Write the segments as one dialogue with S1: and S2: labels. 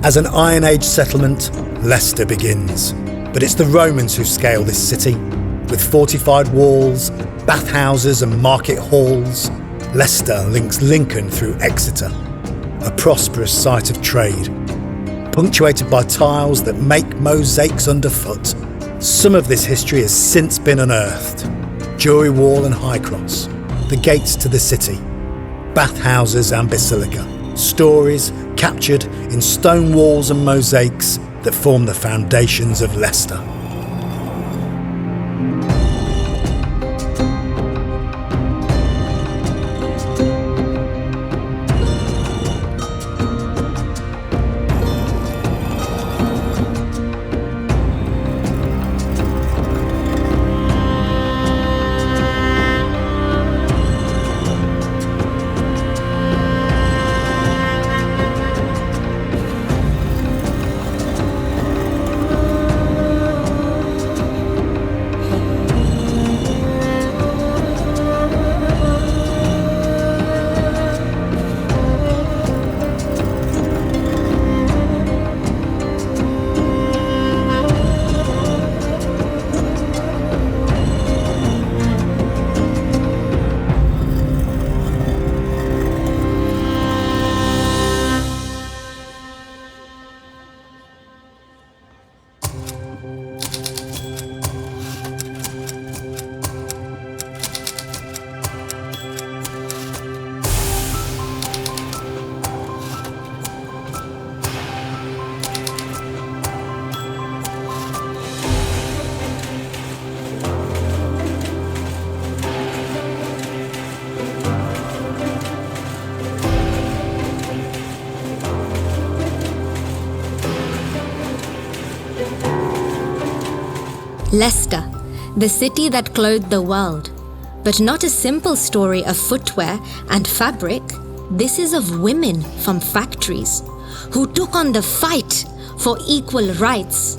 S1: As an Iron Age settlement, Leicester begins. But it's the Romans who scale this city. With fortified walls, bathhouses and market halls, Leicester links Lincoln through Exeter, a prosperous site of trade, punctuated by tiles that make mosaics underfoot. Some of this history has since been unearthed. Jury Wall and High Cross, the gates to the city, bathhouses and basilica, stories captured in stone walls and mosaics that form the foundations of Leicester.
S2: Leicester, the city that clothed the world. But not a simple story of footwear and fabric. This is of women from factories who took on the fight for equal rights.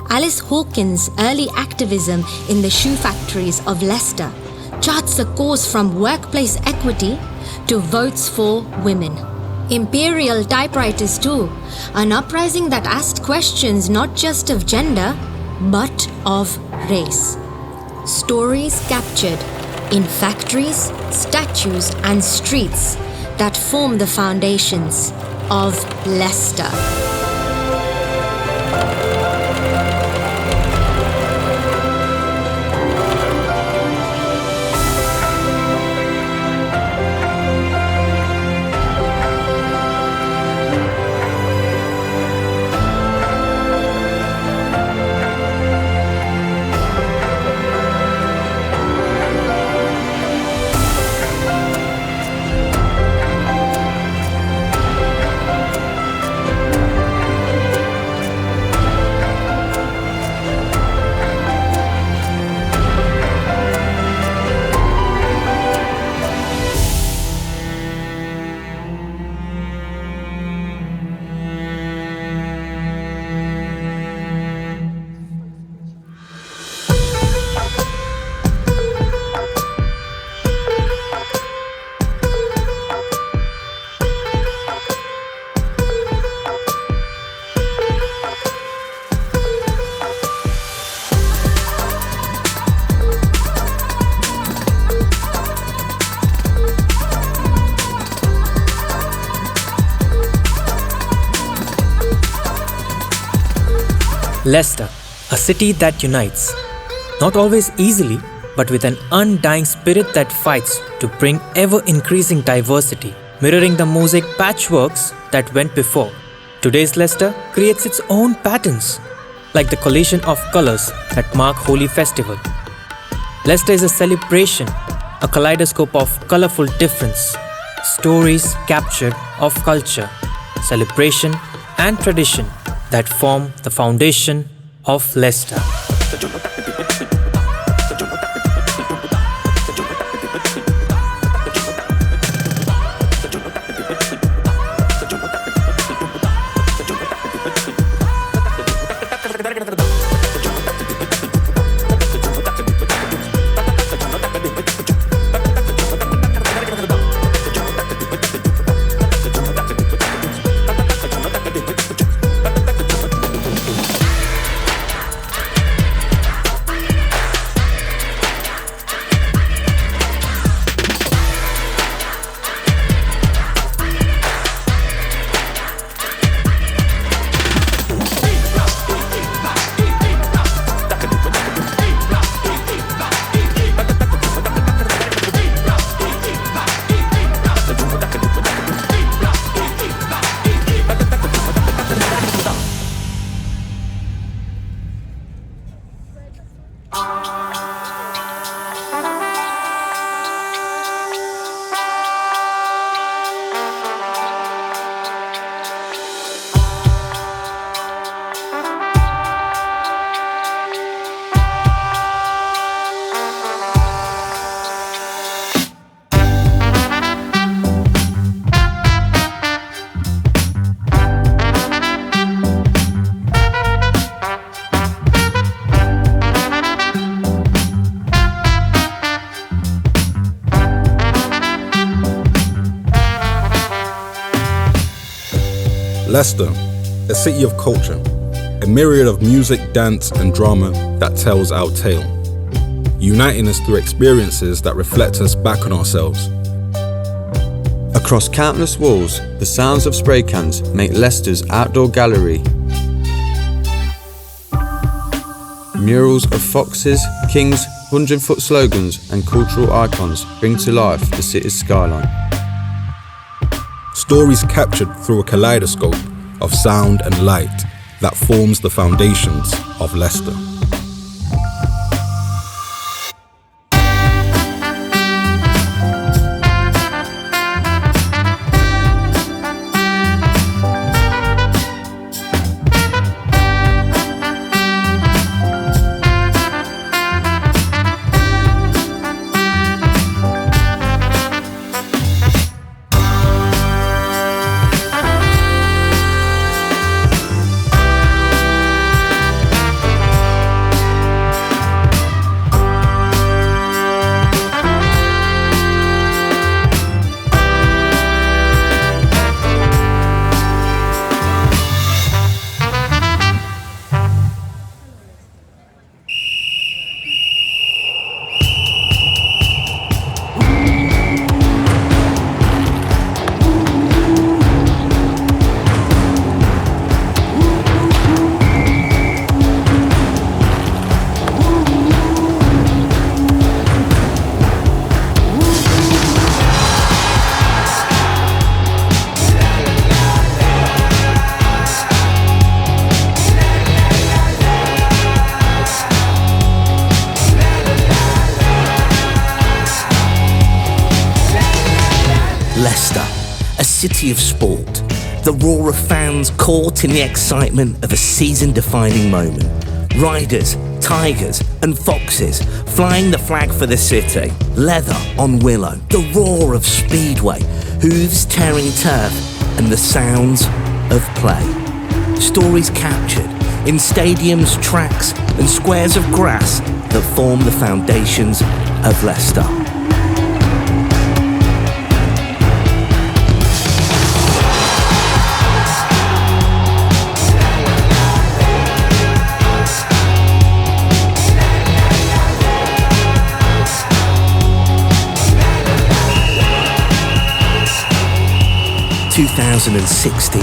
S2: Alice Hawkins' early activism in the shoe factories of Leicester charts a course from workplace equity to votes for women. Imperial typewriters too, an uprising that asked questions not just of gender, but of race. Stories captured in factories, statues, and streets that form the foundations of Leicester.
S3: Leicester, a city that unites, not always easily, but with an undying spirit that fights to bring ever-increasing diversity, mirroring the mosaic patchworks that went before. Today's Leicester creates its own patterns, like the collision of colors that mark Holy Festival. Leicester is a celebration, a kaleidoscope of colorful difference, stories captured of culture, celebration and tradition that form the foundation of Leicester.
S4: Leicester, a city of culture, a myriad of music, dance and drama that tells our tale, uniting us through experiences that reflect us back on ourselves.
S5: Across countless walls, the sounds of spray cans make Leicester's outdoor gallery. Murals of foxes, kings, 100-foot slogans and cultural icons bring to life the city's skyline.
S4: Stories captured through a kaleidoscope of sound and light that forms the foundations of Leicester.
S6: Leicester, a city of sport, the roar of fans caught in the excitement of a season-defining moment. Riders, tigers and foxes flying the flag for the city, leather on willow, the roar of speedway, hooves tearing turf and the sounds of play. Stories captured in stadiums, tracks and squares of grass that form the foundations of Leicester. (2016),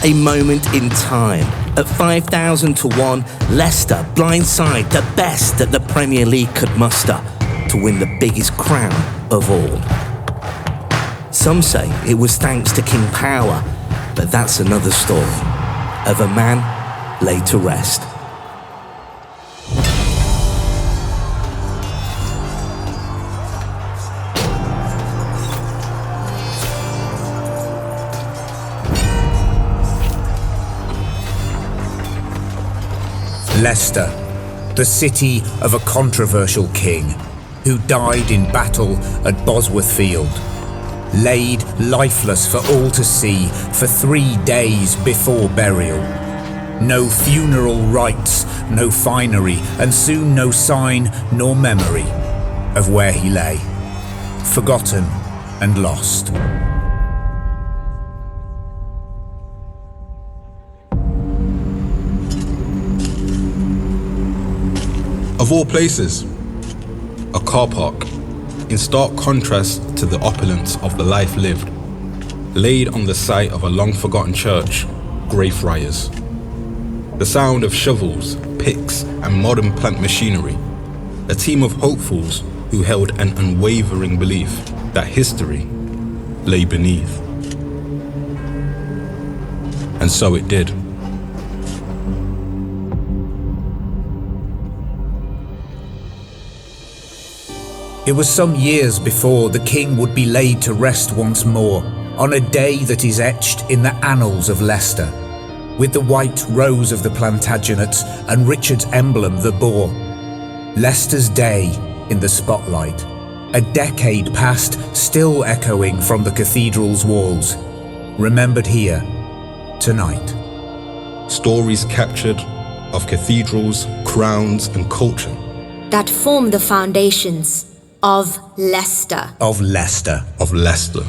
S6: a moment in time. At 5,000 to 1, Leicester blindside the best that the Premier League could muster to win the biggest crown of all. Some say it was thanks to King Power, but that's another story of a man laid to rest.
S1: Leicester, the city of a controversial king who died in battle at Bosworth Field, laid lifeless for all to see for 3 days before burial. No funeral rites, no finery, and soon no sign nor memory of where he lay, forgotten and lost.
S4: Of all places, a car park, in stark contrast to the opulence of the life lived, laid on the site of a long-forgotten church, Greyfriars. The sound of shovels, picks and modern plant machinery, a team of hopefuls who held an unwavering belief that history lay beneath. And so it did.
S1: It was some years before the king would be laid to rest once more, on a day that is etched in the annals of Leicester, with the white rose of the Plantagenets and Richard's emblem, the boar. Leicester's day in the spotlight, a decade past, still echoing from the cathedral's walls, remembered here, tonight.
S4: Stories captured of cathedrals, crowns and culture
S2: that form the foundations of Leicester.
S1: Of Leicester.
S4: of Leicester.